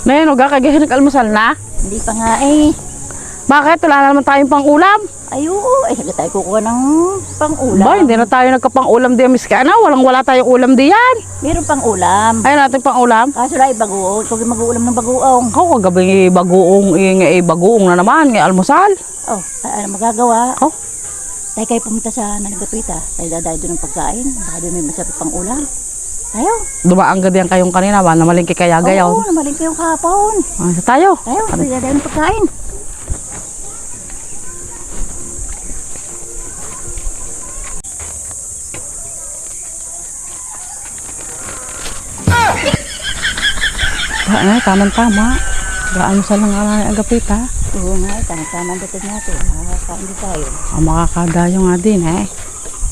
Ngayon, kagahin nag-almusal na? Hindi pa nga eh. Bakit? Wala na naman tayong pang-ulam. Ay oo, ay hindi tayo kukuha ng pang-ulam. Ba, hindi na tayo nagkapang-ulam diyan, miski ano? Wala tayong ulam diyan. Meron pang-ulam. Ayun natin pang-ulam. Kaso lang bagoong, kung mag-uulam ng bagoong. Ako, kagabi bagoong, bagoong na naman, almusal. Oh, ano magagawa? Oh. Tayo kayo pumunta sa Nanagapita. Tayo dadayo doon ng pagkain. Baka doon may masarap pang-ulam. Tayo. Dumaan ka diyan kayong kanina ba? Namalingki kaya gayaw. Oo, namaling kayong kahapon. Tayo. Tayo, tayo dadayo ng pagkain. Tama-tama. Almusal ng agapita. Oo nga, tama-tama ang dating natin. Makakain din tayo. Makakadayo nga din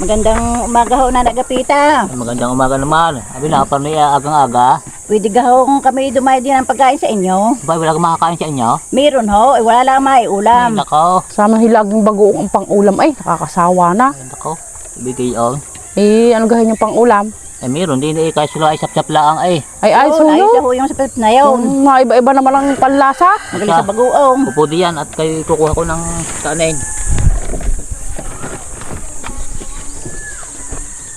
Magandang umaga ho na Nagapita. Magandang umaga naman. Abi na pa may agang-aga. Pwede gahong kami dumayo din ng pagkain sa inyo. Ba wala kang makakain sa inyo? Meron ho, eh, wala lang Ay, maiulam. nako. Sama hilaging bagoong ang pang-ulam. Ay, nakakasawa na. Ay, nako. Ibigay on. Ano gahin yung pang-ulam? Eh meron din eh kahit sila ay sap-sap lang ay. Ay, Oo, sulo. ayos na ho yung sapit na yun. Iba-iba naman ang panlasa. Magaling sa bagoong. Pupudi yan at kayo kukuha ko ng kanin.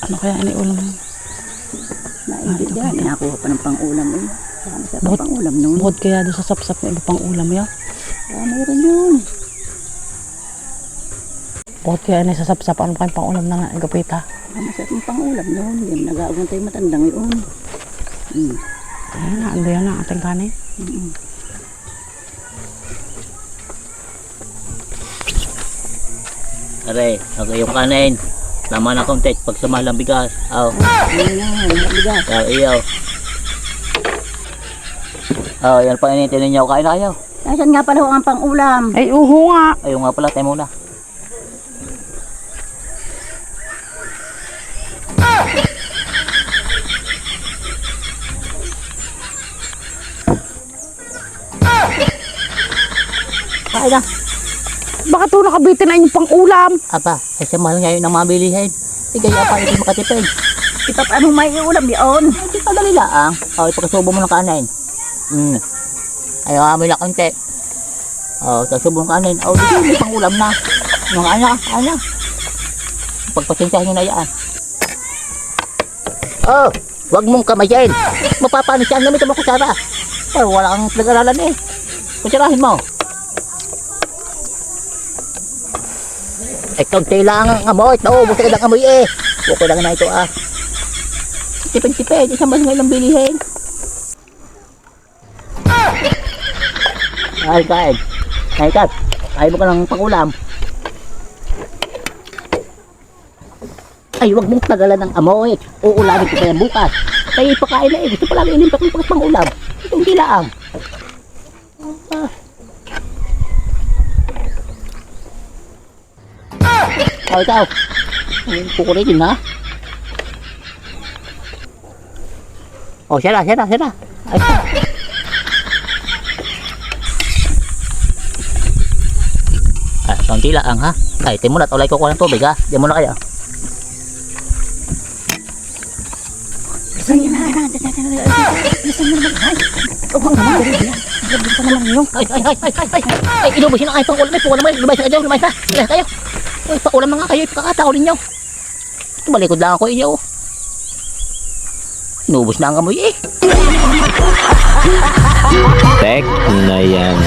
Ano kaya ini ulam? Naintindihan, nakuha pa ng pang-ulam eh. Marami sa Bukod- pang-ulam noon. Bukod kaya doon sa sapsap na iba pang-ulam yun. Meron yun. Bukod kaya na sa sapsap, ano kayong pang-ulam na agapita? Masarap ng pang-ulam noon. Hindi mo nag-aagang tayo matandang yun. Ayun na, ando yan ang ating kanin. Are, yung kanin. Tama na konti pag sa mahal ang bigas. Aw. Ayun na, bigas. Iyaw. Oh, yan pa initin ninyo. Kain na kayo. Nasaan nga pala ho ang pang-ulam? Ay, uho nga. Ayun nga pala, tayo muna. Kain na. Baka ito nakabitin na yung pang-ulam. Aba, ay sa mahal ngayon ng mga bilihin. Igaya pa, hindi makatipid. Paano may ulam yun? Hindi pa dali lang. Oh, ipagkasubo mo ng kanin. Ayaw amoy lang konti. Oh, tasubo ng kanin. Oh, dito may pangulam na. Mga anak. Pagpasensyahan nyo na yan. Oh, wag mong kamayin. Mapapanis yan, gamitin mo kutsara. Oh, wala kang pinag-aralan eh. Kutsarahin mo. Eh, kaunti lang ang amoy. Naubos ka ng amoy eh. Okay lang na ito ah. Tipid-tipid, isang mas ngayon ang bilihin. Ay, kain. Kat, ayaw mo ka ng pangulam. Ay, wag mong tagalan ng amoy. Uulamin ko pa yan bukas. Kaya ipakain na eh. Gusto pa lang inimpak mo bukas pangulam. Ito hindi lang. Ikaw. Pukuritin ha. Oh, siya na. Ay, siya. Ah, kaunti lang ha. Ay, timo na, tulay ko ng tubig ha. Diyan muna kayo. Bilisan nyo na. Bilisan nyo na. Oo naman, bilisan naman nyo. Ay, inubusin na kayo pang ulam. May pukulam kayo. Lumaysa kayo. Lumaysa kayo. Ay, paulam na nga kayo. Ipakakataw ninyo. Tumalikod lang ako inyo. Inubos na ang amoy eh. Tek na yan.